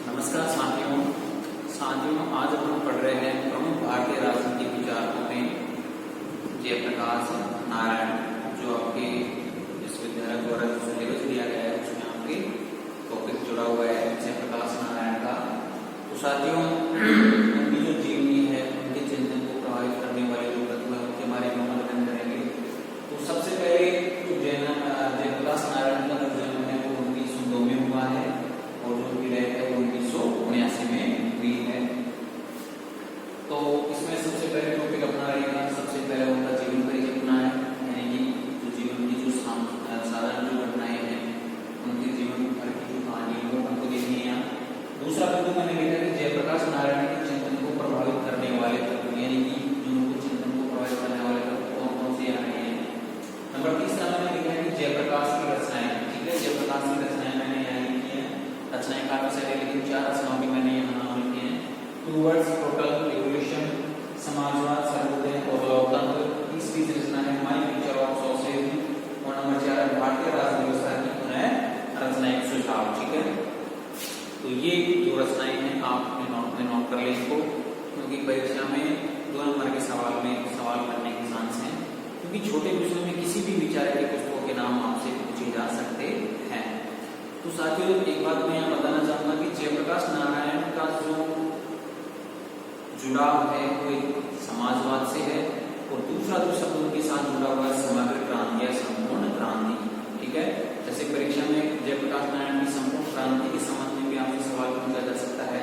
नमस्कार साथियों। आज हम पढ़ रहे हैं प्रमुख भारतीय राजनीतिक विचारकों में जयप्रकाश नारायण, जो आपके विश्वविद्यालय द्वारा जो सिलेबस दिया गया है उसमें आपके टॉपिक जुड़ा हुआ है जयप्रकाश नारायण का। तो साथियों, उनकी जो जीवनी है, उनके चिंतन को प्रभावित करने वाले जो तत्व है उनके बारे में हम अध्ययन करेंगे। तो सबसे पहले जयप्रकाश नारायण का जो जन्म है वो 1902 में हुआ है और जो उनकी डेथ है वो 1979 में हुई है। तो इसमें सबसे पहले टॉपिक अपना रहेगा, सबसे पहले उनका जीवन परिचय अपना है, यानी कि जो जीवन की जो साधारण जो घटनाएं हैं उनके जीवन भर की जो कहानी है वो हमको देखनी है। दूसरा बिंदु मैंने लिखा कि जयप्रकाश नारायण के चिंतन को प्रभावित करने वाले तत्व, यानी कि जो उनको चिंतन को प्रभावित करने वाले तत्व कौन कौन से आ रहे हैं। नंबर 3 मैंने लिखा है कि जयप्रकाश की रचनाएं, ठीक है, जयप्रकाश की रचनाएं मैंने यहाँ लिखी है। रचनाएं काफी सारी, लेकिन 4 रचनाओं की मैंने यहाँ नाम लिखे हैं। टूवर्ड्स टोटल रिवोल्यूशन, समाजवाद, सर्वोदय और लोकतंत्र। तीसरी रचना है माय पिक्चर ऑफ सोसाइटी। और नंबर 4 है भारतीय राज्य व्यवस्था की पुनः रचना, एक सुझाव। ठीक है, तो ये जो रचनाएं हैं आप अपने नोट में नोट कर लें इसको, क्योंकि परीक्षा में 2 नंबर के सवाल करने के चांस हैं, क्योंकि छोटे विषयों में किसी भी विचारक के पुस्तकों के नाम आपसे पूछे जा सकते हैं। तो साथियों, एक बात मैं यहाँ बताना चाहूंगा कि जयप्रकाश नारायण का जो जुड़ाव है वो एक समाजवाद से है, और दूसरा जो शब्द उनके साथ जुड़ा हुआ है समग्र क्रांति या संपूर्ण क्रांति। ठीक है, जैसे परीक्षा में जयप्रकाश नारायण की संपूर्ण क्रांति के संबंध में भी आपसे सवाल पूछा जा सकता है,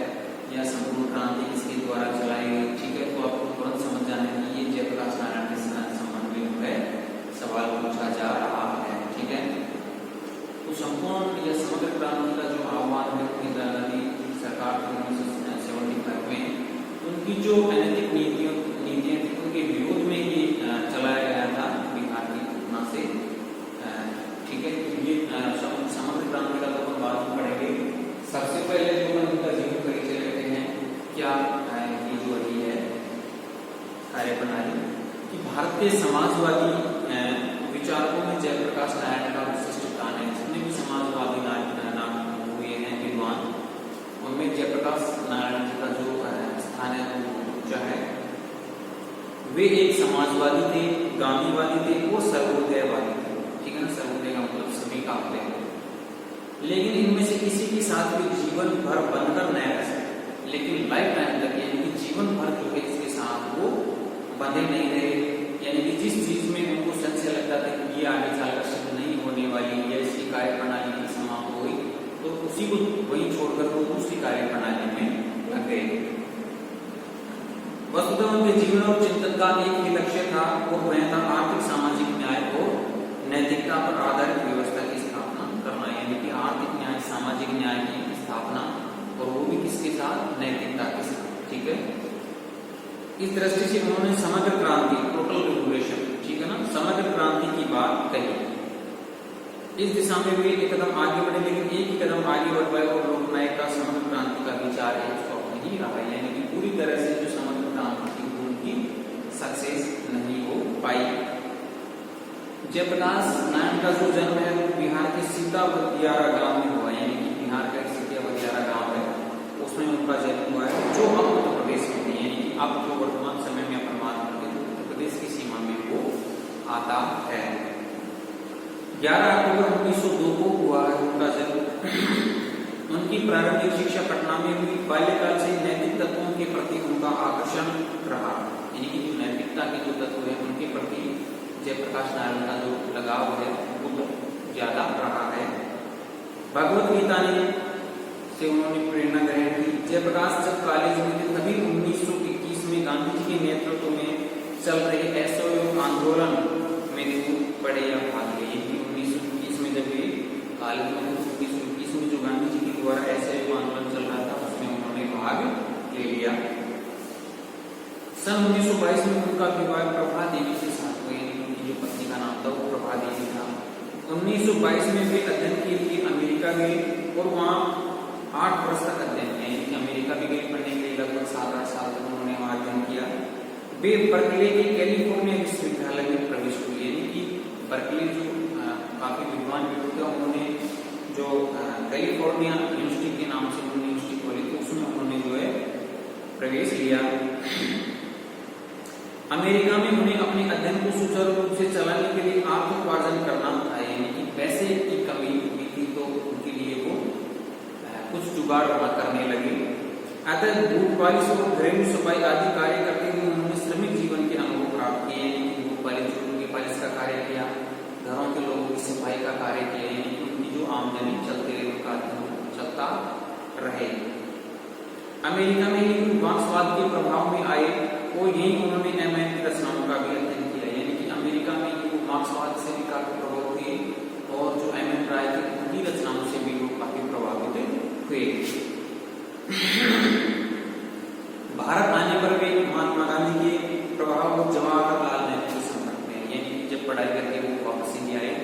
या संपूर्ण क्रांति किसके द्वारा चलाई गई। ठीक है, तो आपको तुरंत समझ जाना है कि ये जयप्रकाश नारायण के संबंध में जो है सवाल पूछा जा रहा है। ठीक है, तो संपूर्ण या समग्र क्रांति का जो आह्वान है इंदिरा गांधी सरकार की 1975 में उनकी जो अनैतिक नीतियां थी उनके विरोध में ये चलाया गया था बिहार की घटना से। ठीक है, ये समग्र क्रांति का तो हम बाद में पढ़ेंगे। सबसे पहले जो हम उनका जीवन परिचय लेते हैं, क्या ये जो रही है कार्य प्रणाली कि भारतीय समाजवादी विचारकों में जयप्रकाश नारायण का विशिष्ट स्थान है। जितने भी समाजवादी नाम हुए हैं विद्वान, उनमें जयप्रकाश नारायण जी का जो स्थान है वो ऊंचा है। वे एक समाजवादी थे, गांधीवादी थे और सर्वोदयवादी थे। ठीक है ना, सर्वोदय का मतलब सभी का अपने, लेकिन इनमें से किसी के साथ भी जीवन भर बंधकर न रह सकते, लेकिन लाइफ टाइम तक, यानी कि जीवन भर जो है इसके साथ वो बंधे नहीं रहे। यानी कि जिस चीज में उनको संशय लगता था कि ये आगे चलकर सिद्ध नहीं होने वाली या इसकी कार्य प्रणाली की समाप्त हुई, तो उसी को वही छोड़कर वो दूसरी कार्य प्रणाली में लग गए। वस्तुतः उनके जीवन और चिंतन का एक ही लक्ष्य था, और वह था आर्थिक सामाजिक न्याय और नैतिकता पर आधारित व्यवस्था की स्थापना करना। यानी कि आर्थिक न्याय, सामाजिक न्याय की स्थापना, और वो भी किसके साथ, नैतिकता के साथ। ठीक है, इस दृष्टि से उन्होंने समग्र क्रांति, टोटल रिवोल्यूशन, ठीक है ना, समग्र क्रांति की बात कही। इस दिशा में वे एक कदम आगे बढ़े, लेकिन एक ही कदम आगे बढ़ पाए और लोकनायक का समग्र क्रांति का विचार है उसको नहीं रहा। यानी कि पूरी तरह से जो समग्र क्रांति थी उनकी सक्सेस नहीं हो पाई। जयप्रकाश नारायण का जो जन्म है वो बिहार के सीतावदियारा गांव में हुआ। यानी कि बिहार का एक सीतावदियारा गांव है, उसमें उनका जन्म हुआ है, जो अब उत्तर प्रदेश में है। यानी कि अब जो वर्तमान समय में अपन बात करते हैं उत्तर प्रदेश की सीमा में वो आता है। 11 अक्टूबर 1902 को हुआ है उनका जन्म। उनकी प्रारंभिक शिक्षा पटना में हुई। बाल्यकाल से नैतिक तत्वों के प्रति उनका आकर्षण रहा। यानी कि जो नैतिकता के जो तत्व है उनके प्रति जयप्रकाश नारायण का जो लगाव है वो ज्यादा रहा है। भगवत गीता से उन्होंने प्रेरणा ग्रहण की। जयप्रकाश जब कॉलेज में थे तभी 1921 में गांधी जी के नेतृत्व में चल रहे असहयोग आंदोलन में पढ़े या भाग लिए। 1921 में जब ये कॉलेज में 1921 में जो गांधी जी के द्वारा असहयोग आंदोलन चल रहा था उसमें उन्होंने भाग ले लिया। सन 1922 में उनका विवाह प्रभा देवी के साथ हुआ। उनकी जो पत्नी का नाम था वो प्रभा देवी था। 1922 में वे अध्ययन के लिए अमेरिका गए और वहाँ 8 वर्ष तक अध्ययन किया। यानी कि अमेरिका भी गए पढ़ने के लिए, लगभग 7-8 साल तक उन्होंने वहाँ अध्ययन किया। वे बर्कले के कैलिफोर्निया विश्वविद्यालय में प्रवेश हुए। यानी कि बर्कले जो काफी विद्वान व्यक्ति थे, उन्होंने जो कैलिफोर्निया यूनिवर्सिटी के नाम से उन्होंने यूनिवर्सिटी प्रवेश लिया। अमेरिका में उन्हें अपने अध्ययन को सुचारू रूप से चलाने के लिए आर्थिक उपार्जन करना था, यानी कि पैसे की कमी हुई थी, तो उनके लिए वो कुछ जुगाड़ करने लगे। अतः बूट पालिश और घरेलू सफाई आदि कार्य करते हुए उन्होंने श्रमिक जीवन के अनुभव प्राप्त किए, यानी कि बूट पालिश की पालिश का कार्य किया, घरों के लोगों की सफाई का कार्य किया, यानी कि उनकी जो आमदनी चलते रहे उनका चलता रहे। अमेरिका में ही मार्क्सवाद के प्रभाव में आए और यही उन्होंने एमएन की रचनाओं का भी अध्ययन किया, यानी कि अमेरिका में ही मार्क्सवाद से भी काफी प्रभाव हुए और जो एमएन राय की उनकी रचनाओं से भी वो काफी प्रभावित हुए। भारत आने पर वे महात्मा गांधी के प्रभाव और जवाहरलाल नेहरू के संपर्क में, यानी कि जब पढ़ाई करके वो वापस इंडिया आए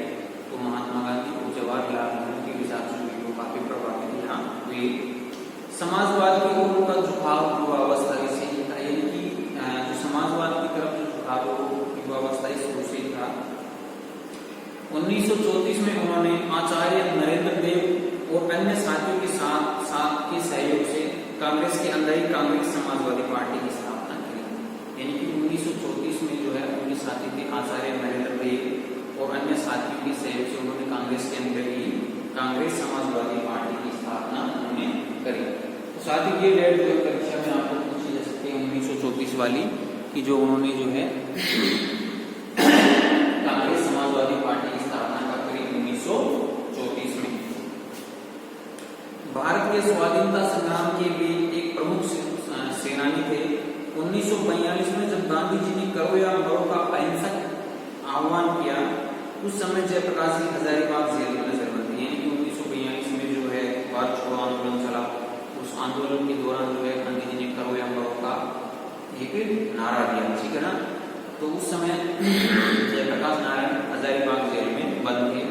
तो महात्मा गांधी और जवाहरलाल नेहरू के विचार से भी वो काफी प्रभावित यहाँ हुए। समाजवाद की ओर उनका झुकाव युवावस्था से ही था, यानी कि जो समाजवाद की तरफ जो झुकाव युवावस्था शुरू से ही था। 1934 में उन्होंने आचार्य नरेंद्र देव और अन्य साथियों के साथ के सहयोग से कांग्रेस के अंदर ही कांग्रेस समाजवादी पार्टी की स्थापना की, यानी कि 1934 में जो है उनके साथी थे आचार्य नरेंद्र देव और अन्य साथियों के सहयोग से उन्होंने कांग्रेस के अंदर ही कांग्रेस समाजवादी पार्टी की स्थापना उन्होंने करी। तो साथ ही ये डेट जो परीक्षा में आपको पूछी जा सकती है 1934 वाली, कि जो उन्होंने जो है कांग्रेस समाजवादी पार्टी की स्थापना का करी 1934 में। भारत के स्वाधीनता संग्राम के भी एक प्रमुख सेनानी थे। 1942 में जब गांधी जी ने करो या मरो का अहिंसक आह्वान किया, उस समय जयप्रकाश जी हजारीबाग जेल में नजर बंदी, यानी कि 1942 में जो है भारत छोड़ो आंदोलन चला, उस आंदोलन के दौरान जो है गांधी जी ने करो या मरो का एक नारा दिया, ठीक है ना। तो उस समय जयप्रकाश नारायण हजारीबाग जेल में बंद थे।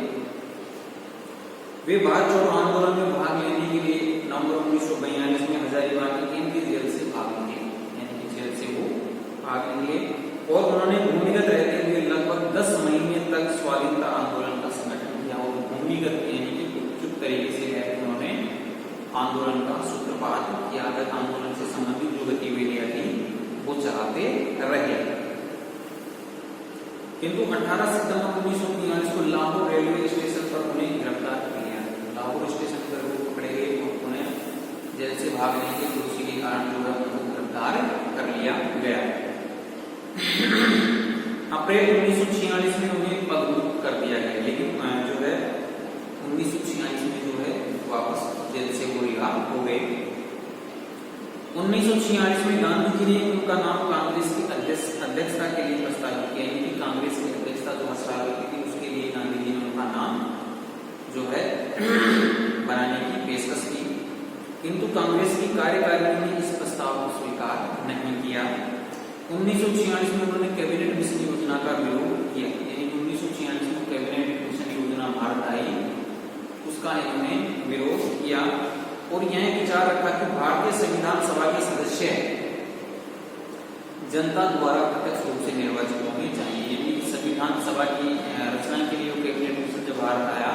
वे भारत छोड़ो आंदोलन में भाग लेने के लिए नवंबर 1942 में हजारीबाग की केंद्रीय जेल से भाग निकले, यानी कि जेल से वो भाग निकले और उन्होंने भूमिगत रहते हुए लगभग 10 महीने तक स्वाधीनता आंदोलन का संगठन किया और भूमिगत यानी कि चुप तरीके से है उन्होंने आंदोलन का सूत्रपात किया, आंदोलन से संबंधित जो गतिविधियां थी वो चलाते रहे। किंतु 18 सितंबर 1943 को लाहौर रेलवे स्टेशन पर उन्हें गिरफ्तार कर लिया। लाहौर स्टेशन पर वो पकड़े गए और उन्हें जेल से भागने के दोषी के कारण जो है उनको गिरफ्तार कर लिया गया। अप्रैल 1946 में उन्हें पदमुक्त कर दिया गया, लेकिन जो है 1946 में जो है वापस जेल से वो रिहा हो गए। 1946 में गांधी जी ने उनका नाम कांग्रेस की अध्यक्षता के लिए प्रस्तावित किया, यानी कि कांग्रेस की अध्यक्षता जो हस्ताक्षर थी उसके लिए गांधी जी ने उनका नाम जो है बनाने की पेशकश की, किंतु कांग्रेस की कार्यकारिणी ने इस प्रस्ताव को स्वीकार नहीं किया। 1946 में उन्होंने कैबिनेट मिशन योजना का विरोध किया, यानी 1946 में कैबिनेट मिशन योजना भारत आई, उसका इन्होंने विरोध किया और यह विचार रखा कि भारतीय संविधान सभा के सदस्य जनता द्वारा प्रत्यक्ष रूप से निर्वाचित होने चाहिए, यानी संविधान सभा की रचना के लिए कैबिनेट मिशन जब भारत आया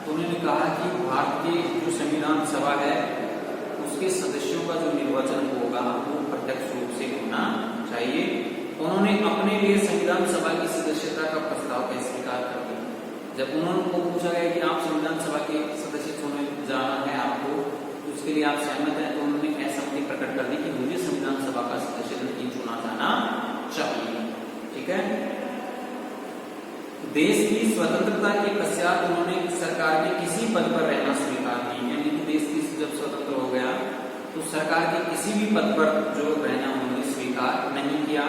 तो उन्होंने कहा कि भारत की जो संविधान सभा है उसके सदस्यों का जो निर्वाचन होगा वो प्रत्यक्ष रूप से होना चाहिए। उन्होंने अपने लिए संविधान सभा की सदस्यता का प्रस्ताव का स्वीकार कर दिया। जब उनको पूछा गया कि आप संविधान सभा के सदस्य होने जाना है आपको, उसके लिए आप सहमत हैं, तो उन्होंने असहमति प्रकट कर दी कि मुझे संविधान सभा का सदस्य नहीं चुना जाना चाहिए, ठीक है। देश की स्वतंत्रता के पश्चात उन्होंने सरकार में किसी पद पर रहना स्वीकार नहीं, यानी कि देश की जब स्वतंत्र हो गया तो सरकार के किसी भी पद पर जो रहना उन्होंने स्वीकार नहीं किया।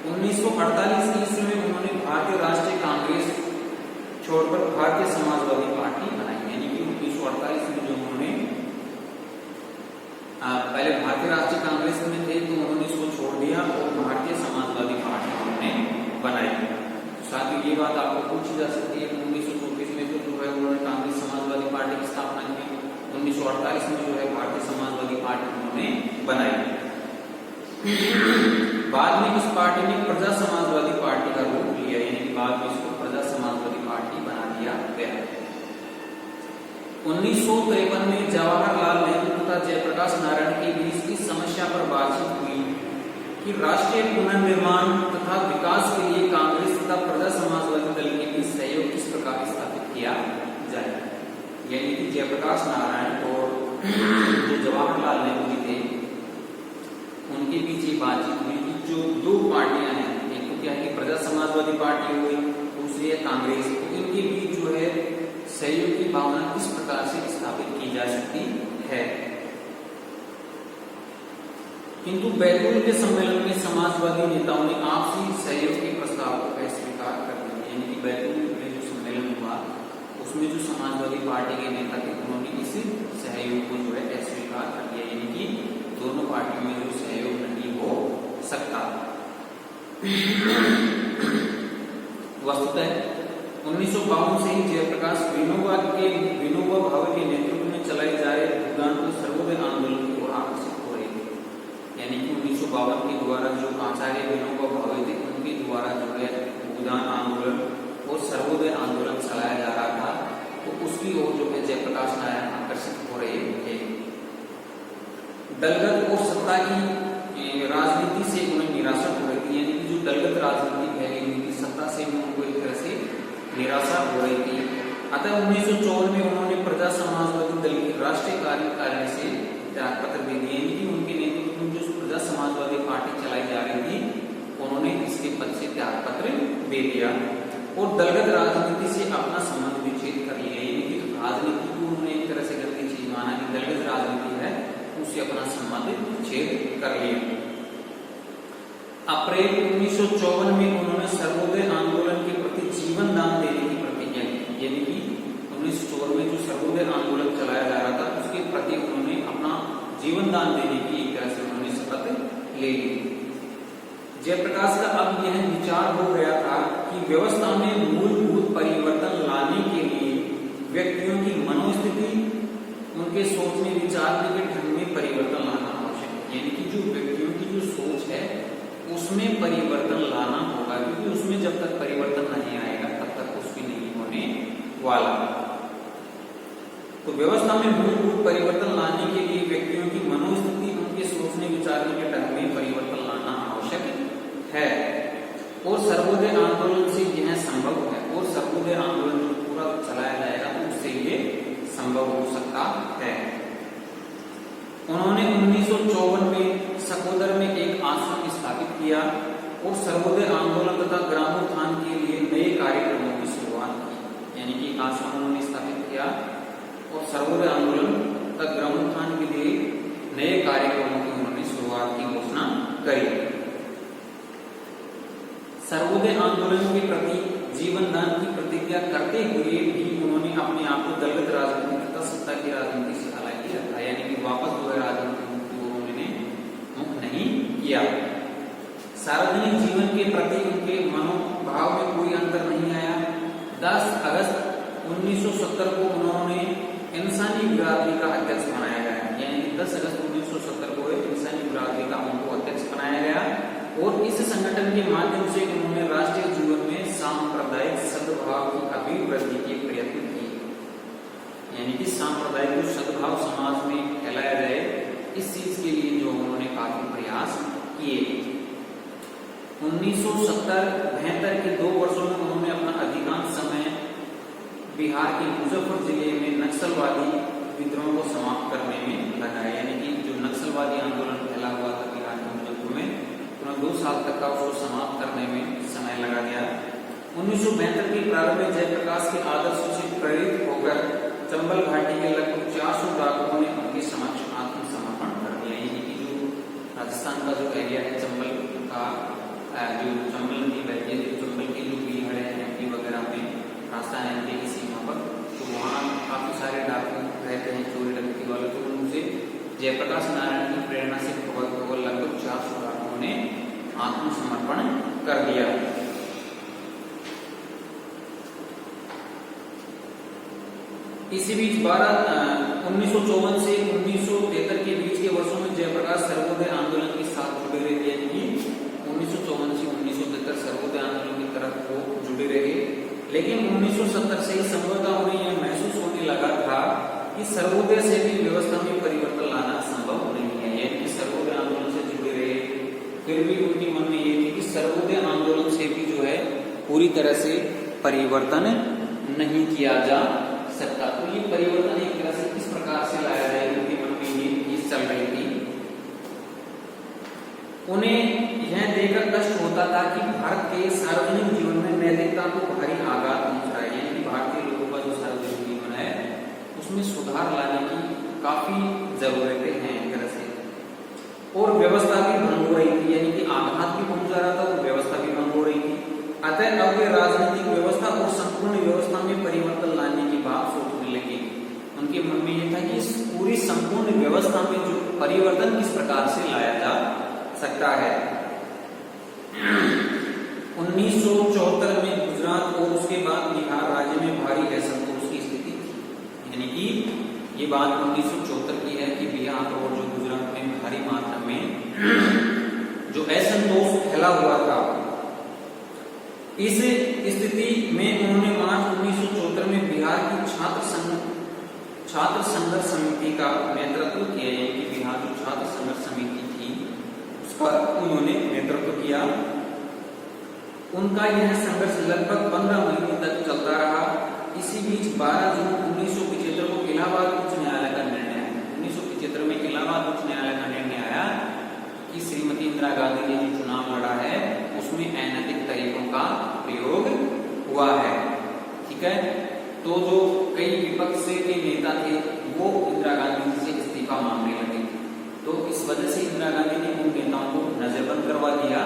1948 ईस्वी में उन्होंने भारतीय राष्ट्रीय कांग्रेस छोड़कर भारतीय समाजवादी पार्टी बनाई, यानी कि 1948 में जो उन्होंने पहले भारतीय राष्ट्रीय कांग्रेस में थे तो उन्होंने इसको छोड़ दिया और भारतीय समाजवादी पार्टी उन्होंने बनाई। साथ ही ये बात आपको पूछी जा सकती है 1934 में तो जो है उन्होंने कांग्रेस समाजवादी पार्टी की स्थापना की, 1948 में जो है भारतीय समाजवादी पार्टी उन्होंने बनाई। बाद में इस पार्टी ने प्रजा समाजवादी पार्टी का रूप लिया, यानी कि बाद में इसको प्रजा समाजवादी पार्टी बना दिया गया। 1953 में जवाहरलाल नेहरू तथा जयप्रकाश नारायण के बीच इस समस्या पर बातचीत हुई कि राष्ट्रीय पुनर्निर्माण तथा विकास के लिए कांग्रेस तथा प्रजा समाजवादी दल के बीच सहयोग किस प्रकार स्थापित किया जाए। यानी कि जयप्रकाश नारायण और जो जवाहरलाल नेहरू जी थे उनके बीच ये बातचीत हुई कि जो दो पार्टियां हैं, एक तो क्या है कि प्रजा समाजवादी पार्टी हुई, दूसरी है कांग्रेस, तो इनके बीच जो है सहयोग की भावना किस प्रकार से स्थापित की जा सकती है। किंतु बैतूल के सम्मेलन में समाजवादी नेताओं ने आपसी सहयोग के प्रस्ताव को अस्वीकार कर दिया। यानी कि बैतूल में जो सम्मेलन हुआ उसमें जो समाजवादी पार्टी के नेता थे उन्होंने इस सहयोग को जो है अस्वीकार कर दिया। यानी कि दोनों पार्टियों में जो सहयोग नहीं हो सकता। वस्तुतः 1952 से ही जयप्रकाश विनोबा भावे के नेतृत्व में चलाए जा रहे भूदान को सर्वोदय आंदोलन की ओर आकर्षित हो रहे थे। यानी कि 1952 के द्वारा जो आचार्य विनोबा भावे थे उनके द्वारा जो है भूदान आंदोलन और सर्वोदय आंदोलन चलाया जा रहा था, तो उसकी ओर जो है जयप्रकाश नारायण आकर्षित हो रहे थे। दलगत और सत्ता की राजनीति से उन्हें निराशा हो रही थी। यानी कि जो दलगत राजनीति फैली हुई थी, सत्ता से उनको एक तरह से निराशा हो रही थी। अतः 1954 में उन्होंने प्रजा समाजवादी दल की राष्ट्रीय कार्यकारिणी से त्यागपत्र दे दिया। यानी कि उनके नेतृत्व में जो प्रजा समाजवादी पार्टी चलाई जा रही थी उन्होंने इसके पद से त्यागपत्र दे दिया और दलगत राजनीति से अपना संबंध विच्छेद कर लिया। यानी कि राजनीति को उन्होंने एक तरह से गलती चीज माना कि दलगत राजनीति है, उससे अपना संबंध विच्छेद कर लिया। अप्रैल 1954 में उन्होंने सर्वोदय आंदोलन के प्रति जीवन दान देने की प्रतिज्ञा की। यानी कि 1954 में जो सर्वोदय आंदोलन चलाया जा रहा था उसके प्रति उन्होंने अपना जीवन दान देने की एक तरह से उन्होंने शपथ ले ली। जयप्रकाश का अब यह विचार हो गया था कि व्यवस्था में मूलभूत परिवर्तन लाने के लिए व्यक्तियों की मनोस्थिति, उनके सोचने विचारने के ढंग में परिवर्तन लाना आवश्यक है। यानी कि जो व्यक्तियों की जो सोच है उसमें परिवर्तन लाना होगा, क्योंकि उसमें जब तक परिवर्तन नहीं आएगा तब तक कुछ भी नहीं होने वाला। तो व्यवस्था में मूलभूत परिवर्तन लाने के लिए व्यक्तियों की मनोस्थिति, उनके सोचने विचारने के ढंग में परिवर्तन लाना आवश्यक है और सर्वोदय आंदोलन से यह संभव है। और सर्वोदय आंदोलन जो पूरा चलाया जाएगा तो उससे ये संभव हो सकता है। उन्होंने 1954 में सकोदर में एक आश्रम स्थापित किया और सर्वोदय आंदोलन तथा ग्रामोत्थान के लिए नए कार्यक्रमों की शुरुआत की। यानी कि आश्रम उन्होंने स्थापित किया और सर्वोदय आंदोलन तथा ग्रामोत्थान के लिए नए कार्यक्रमों की उन्होंने शुरुआत की घोषणा करी। सर्वोदय आंदोलन के प्रति जीवन दान की प्रतिज्ञा करते हुए भी उन्होंने अपने आप को दलगत राजनीति तथा सत्ता की राजनीति से अलग ही रखा। यानी कि वापस जो है राजनीति उन्होंने मुख नहीं किया। सार्वजनिक जीवन के प्रति उनके मनोभाव में कोई अंतर नहीं आया। 10 अगस्त 1970 को उन्होंने इंसानी बिरादरी का अध्यक्ष बनाया गया। यानी कि 10 अगस्त 1970 को इंसानी बिरादरी का उनको अध्यक्ष बनाया गया और इस संगठन के माध्यम से उन्होंने राष्ट्रीय जीवन में सांप्रदायिक सद्भाव की अभिवृद्धि के प्रयत्न किए। यानी कि सांप्रदायिक जो सद्भाव समाज में फैलाया जाए, इस चीज के लिए जो उन्होंने काफी प्रयास किए। 1970-72 के 2 वर्षों में उन्होंने अपना अधिकांश समय बिहार के मुजफ्फर जिले में नक्सलवादी विद्रोह को समाप्त करने में लगाया। यानी कि जो नक्सलवादी आंदोलन फैला हुआ था बिहार के मुजफ्फर में, 2 साल तक का उसको समाप्त करने में समय लगा गया। 1972 के प्रारंभ में जयप्रकाश के आदर्शों से प्रेरित होकर चंबल घाटी के लगभग 400 डाकुओं ने उनके समक्ष आत्मसमर्पण कर दिया। यानी कि जो राजस्थान का जो एरिया है चंबल का, जो चंबल नदी बहती है, चंबल की जो पीहड़ है एमपी वगैरह में, राजस्थान एमपी की सीमा पर, तो वहाँ काफी सारे डाकू रहते हैं, चोरी डकैती वाले। तो उनसे जयप्रकाश नारायण की प्रेरणा से लगभग 400 डाकुओं ने आत्मसमर्पण कर दिया। इसी बीच 1954 से 1973 के बीच के वर्षों में जयप्रकाश सर्वोदय आंदोलन के साथ जुड़े रहे। यानी कि 1954 से 1973 सर्वोदय आंदोलन की तरफ वो जुड़े रहे। लेकिन 1970 से ही संभवतः उन्हें यह महसूस होने लगा था सर्वोदय से भी व्यवस्था में परिवर्तन लाना संभव नहीं है, यानी कि सर्वोदय आंदोलन से जुड़े रहे, फिर भी उनके मन में ये थी कि सर्वोदय आंदोलन से भी जो है पूरी तरह से परिवर्तन नहीं किया जा सकता। तो ये परिवर्तन एक तरह से किस प्रकार से लाया जाए, उनके मन में ये चल रही थी। उन्हें यह देखकर कष्ट होता था कि भारत के सार्वजनिक जीवन में नैतिकता को भारी आघात पहुंच रहा है, यानी कि भारतीय लोगों का जो सार्वजनिक जीवन है उसमें सुधार लाने की काफी जरूरतें हैं एक तरह से, और व्यवस्था भी भंग हो रही थी, यानी कि आघात भी पहुंचा रहा था और व्यवस्था भी भंग हो रही थी। अतः अब वे राजनीतिक व्यवस्था और संपूर्ण व्यवस्था में परिवर्तन लाने की बात सोचने लगे। उनके मन में यह था कि इस पूरी संपूर्ण व्यवस्था में जो परिवर्तन किस प्रकार से लाया जा सकता है। 1974 में गुजरात और उसके बाद बिहार राज्य में भारी असंतोष की स्थिति थी, यानी कि ये बात 1974 की है कि बिहार और जो गुजरात में भारी मात्रा में जो असंतोष फैला हुआ था। इस स्थिति में उन्होंने मार्च 1974 में बिहार की छात्र संघर्ष समिति का नेतृत्व किया, यानी कि बिहार जो छात्र संघर्ष समिति थी उसका उन्होंने नेतृत्व किया। उनका यह संघर्ष लगभग 15 महीने तक चलता रहा। इसी बीच 12 जून 1975 को इलाहाबाद उच्च न्यायालय का निर्णय आया। 1975 में इलाहाबाद उच्च न्यायालय का निर्णय आया कि श्रीमती इंदिरा गांधी ने जो चुनाव लड़ा है उसमें अनैतिक तरीकों का प्रयोग हुआ है, ठीक है। तो जो कई विपक्ष के नेता थे वो इंदिरा गांधी जी से इस्तीफा मांगने लगे, तो इस वजह से इंदिरा गांधी ने उन नेताओं को नजरबंद करवा दिया,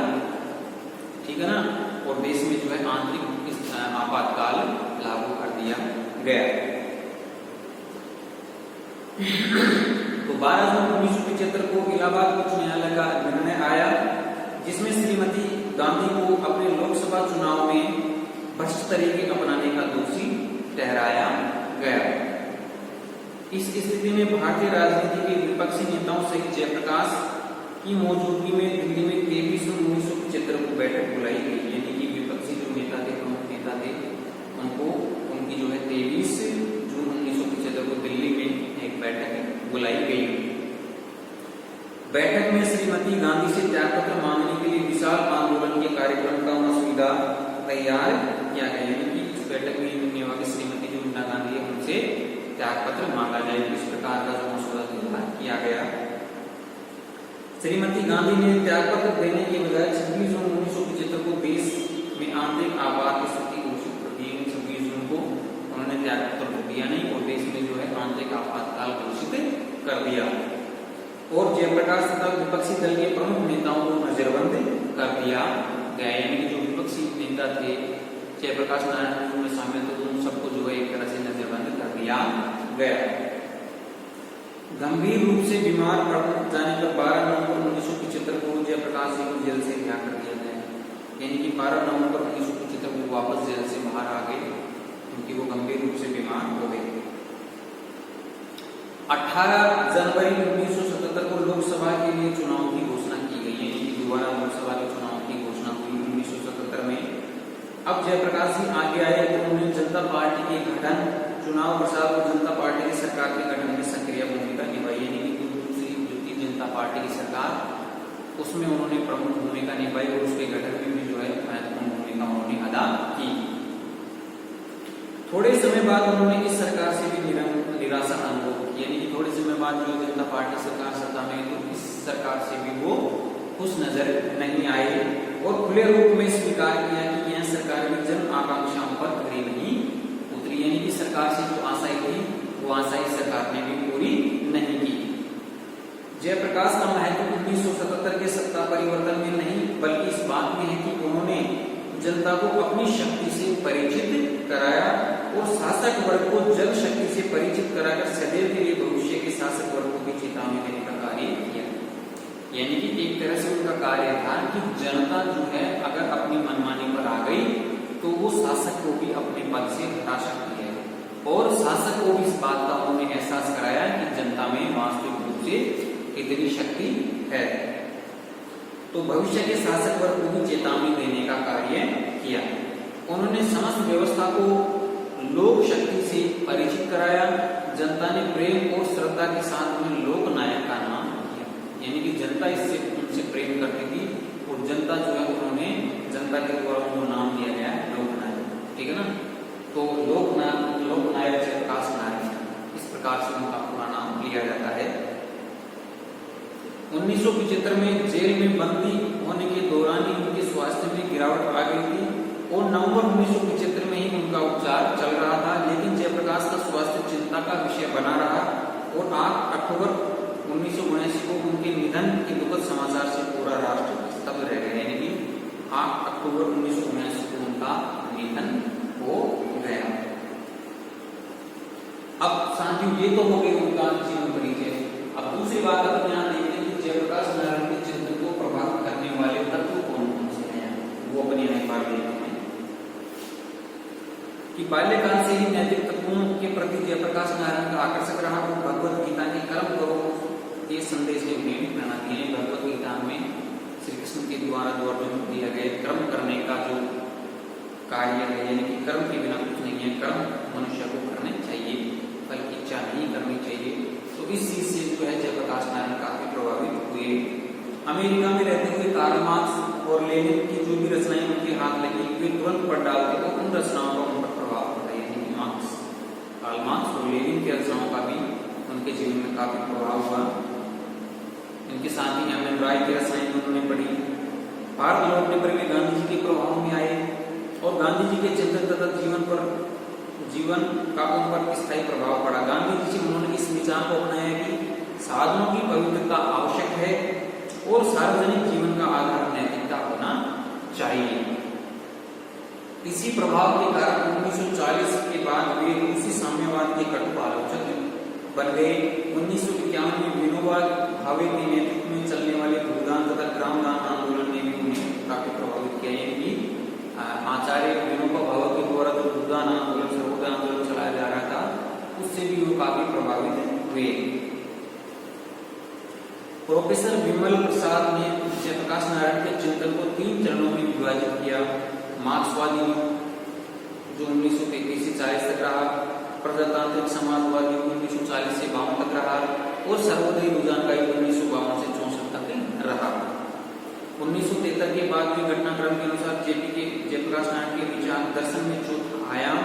ठीक है ना, और देश में जो है आंतरिक आपातकाल लागू कर दिया गया। तो 12 जून 1975 को इलाहाबाद उच्च न्यायालय का निर्णय आया जिसमें श्रीमती गांधी को अपने लोकसभा चुनाव में भ्रष्ट तरीके अपनाने का दोषी ठहराया गया। इस स्थिति में भारतीय राजनीति के विपक्षी नेताओं सहित जयप्रकाश की मौजूदगी में दिल्ली में 23 जून 1975 को बैठक बुलाई गई, यानी कि विपक्षी जो नेता थे, प्रमुख नेता थे, उनको उनकी जो है 23 जून 1975 को दिल्ली में एक बैठक बुलाई गई। बैठक में श्रीमती गांधी से त्यागपत्र मांगने के लिए विशाल आंदोलन के कार्यक्रम का मसौदा तैयार किया गया, यानी कि इस बैठक में श्रीमती जो इंदिरा गांधी है उनसे त्यागपत्र मांगा जाए, इस प्रकार का जो मसौदा तैयार किया गया। श्रीमती गांधी ने त्यागपत्र देने के बजाय 26 जून 1975 को देश में आंतरिक आपात स्थिति घोषित कर दी। 26 जून को उन्होंने त्यागपत्र दिया नहीं और देश में जो है आंतरिक आपातकाल घोषित कर दिया और जयप्रकाश तथा विपक्षी दल के प्रमुख नेताओं को नजरबंद कर दिया गया, यानी कि जो विपक्षी नेता थे जयप्रकाश नारायण में शामिल थे उन सबको जो है एक तरह से नजरबंद कर दिया गया। गंभीर रूप से बीमार पड़ जाने पर 12 नवंबर 1975 को जयप्रकाश जी को जेल से रिहा कर दिया गया, यानी कि 12 नवंबर 1975 को वापस जेल से बाहर आ गए क्योंकि वो गंभीर रूप से बीमार हो गए। 18 जनवरी 1977 को लोकसभा के लिए चुनाव की घोषणा की गई, यानी कि दोबारा लोकसभा के चुनाव की घोषणा हुई 1977 में। अब जयप्रकाश जी आगे आए तो उन्होंने जनता पार्टी के गठन, चुनाव प्रसार और जनता पार्टी की सरकार के गठन में सक्रिय भूमिका निभाई, यानी कि दूसरी जो जनता पार्टी की सरकार उसमें उन्होंने प्रमुख भूमिका निभाई और उसके गठन में भी जो है महत्वपूर्ण भूमिका उन्होंने अदा की। थोड़े समय बाद उन्होंने इस सरकार से भी निराशा अनुभव की, यानी कि थोड़े समय बाद जो जनता पार्टी सरकार सत्ता में तो इस सरकार से भी वो खुश नजर नहीं आए और खुले रूप में स्वीकार किया कि यह सरकार में जन आकांक्षाओं पर खरी नहीं उतरी, यानी कि सरकार से जो आशाएं थी वो आशाएं सरकार ने भी पूरी नहीं की। जयप्रकाश का महत्व 1977 के सत्ता परिवर्तन में नहीं बल्कि इस बात में है कि उन्होंने जनता को अपनी शक्ति से परिचित कराया और शासक वर्ग को जल शक्ति से परिचित कराकर सदैव के लिए भविष्य के शासक वर्ग को भी चेतावनी देने का कार्य किया, यानी कि एक तरह से उनका कार्य था कि जनता जो है अगर अपनी मनमानी पर आ गई तो वो शासक को भी अपने पद से हटा सकती है और शासक को भी इस बात का उन्होंने एहसास कराया कि जनता में वास्तविक रूप से कितनी शक्ति है, तो भविष्य के शासक वर्ग को भी चेतावनी देने का कार्य किया। उन्होंने समस्त व्यवस्था को लोक शक्ति से परिचित कराया, जनता जनता ने प्रेम और श्रद्धा के साथ में लोक नायक का नाम दिया। यानी कि जनता इससे उनसे प्रेम करती थी और जनता जो है उन्होंने जनता के द्वारा उनको नाम दिया गया है लोक नायक। ठीक है ना, तो लोक नायक जयप्रकाश नारायण इस प्रकार से उनका पूरा नाम लिया जाता है। 1975 में जेल में बंदी होने के दौरान ही उनके स्वास्थ्य में गिरावट आ गई थी और नवंबर 1975 में ही उनका उपचार चल रहा था, लेकिन जयप्रकाश का स्वास्थ्य चिंता का विषय बना रहा और 8 अक्टूबर 1979 को उनके निधन के दुखद समाचार से पूरा राष्ट्र स्तब्ध रह गया। यानी कि 8 अक्टूबर 1979 को उनका निधन हो गया। अब साथियों ये तो हो गई उनका जीवन परिचय। अब दूसरी बात अपन यहाँ देखते हैं कि जयप्रकाश नारायण के चिंतन को प्रभावित करने वाले तत्व कौन कौन से हैं, वो अपने यहाँ बात देखते हैं कि बाल्यकाल से ही नैतिक तत्वों के प्रति जयप्रकाश नारायण का आकर्षक रहा। वो भगवत गीता के कर्म करो ये संदेश में प्रेरणा दी है। भगवत गीता में श्री कृष्ण के द्वारा जो अर्जुन को दिया गया कर्म करने का जो कार्य है, यानी कि कर्म के बिना कुछ नहीं है, कर्म मनुष्य को करने चाहिए, फल की इच्छा नहीं करनी चाहिए। तो इस चीज से जो है जयप्रकाश नारायण काफी प्रभावित हुए। अमेरिका में रहते हुए कार्ल मार्क्स और लेनिन की जो भी रचनाएं उनके हाथ लगी वे तुरंत पढ़ डालते तो उन रचनाओं का उन पर प्रभाव पड़ा। यानी कार्ल मार्क्स और लेनिन की रचनाओं का भी उनके जीवन में काफी प्रभाव हुआ। इनके साथ ही एम एन रॉय की रचनाएं उन्होंने पढ़ी। भारत लौटने पर वे गांधी जी के प्रभाव में आए और गांधी जी के चिंतन तथा जीवन का उन पर स्थायी प्रभाव पड़ा। गांधी जी से उन्होंने इस विचार को अपनाया कि साधनों की पवित्रता आवश्यक है और सार्वजनिक जीवन का आधार नैतिकता होना चाहिए। इसी प्रभाव के कारण 1940 के बाद वे रूसी साम्यवाद के कटु आलोचक बन गए। 1951 में विनोबा भावे के नेतृत्व में चलने वाले भूदान तथा ग्रामदान आंदोलन ने भी उन्हें काफी प्रभावित किया। यानी कि आचार्य विनोबा भावे के द्वारा जो भूदान आंदोलन सर्वोदय आंदोलन चलाया जा रहा था उससे भी वो काफी प्रभावित हुए। प्रोफेसर विमल प्रसाद ने जयप्रकाश नारायण के चिंतन को 3 चरणों में विभाजित किया। मार्क्सवादी जो 1933 से 40 तक रहा, प्रजातांत्रिक समाजवादी 1940 से 52 तक रहा और सर्वोदयी रुझान का 1952 से 64 तक रहा। 1973 के बाद भी घटनाक्रम के अनुसार जयप्रकाश नारायण के विचार दर्शन में चौथा आयाम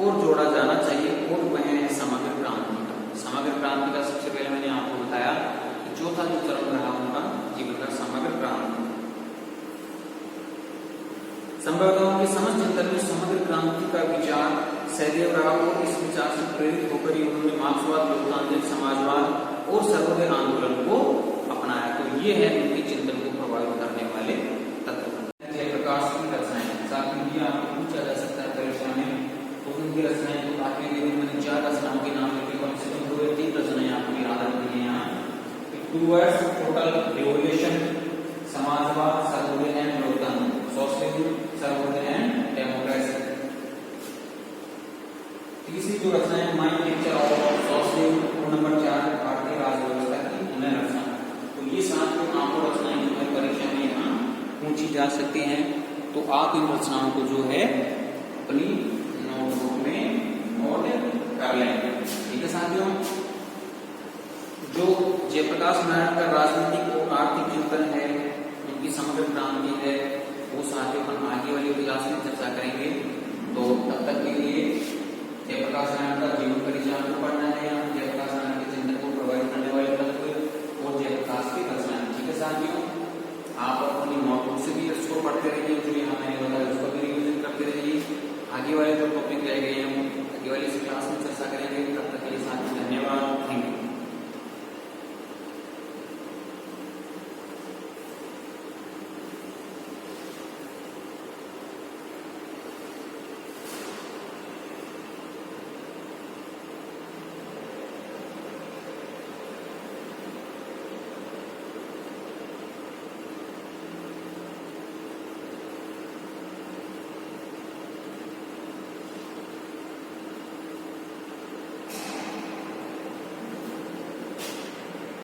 और जोड़ा जाना चाहिए और वह है समग्र क्रांति का। समग्र क्रांति का सबसे पहले मैंने आपको बताया कि चौथा जो चरण रहा उनका जीवन का समग्र क्रांति। संभवतः उनके समझ चिंतन में समग्र क्रांति का विचार सहदेव रहा और इस विचार से प्रेरित होकर ही उन्होंने मार्क्सवाद, लोकतांत्रिक समाजवाद और सर्वोदय आंदोलन को अपनाया। तो ये है उनके चिंतन को प्रभावित करने वाले तत्व। जयप्रकाश की रचनाएं साथ में भी आपको पूछा जा सकता है परीक्षा में, तो उनकी रचनाएं तो काफी मैंने 4 रचनाओं के नाम लिखे, कम से कम 2 या 3 रचनाएं आपको याद रखनी है यहाँ। 2 वर्ड्स टोटल रिवोल्यूशन, समाजवाद, सर्वोदय एंड लोकतंत्र, सोशलिज्म, सर्वोदय एंड डेमोक्रेसी। तीसरी जो रचना है माई पिक्चर ऑफ सोशलिज्म और नंबर 4 भारतीय राज व्यवस्था की पुनः रचना। तो ये 7 जो आपको रचनाएं जो है परीक्षा में यहाँ पूछी जा सकती हैं। तो आप इन रचनाओं को जो है अपनी नोटबुक में नोट कर लें। ठीक है साथियों, जो जयप्रकाश नारायण का राजनीतिक और आर्थिक चिंतन है, उनकी समग्र क्रांति है, वो साथियों हम आगे वाली क्लास में चर्चा करेंगे। तो तब तक के लिए जयप्रकाश नारायण का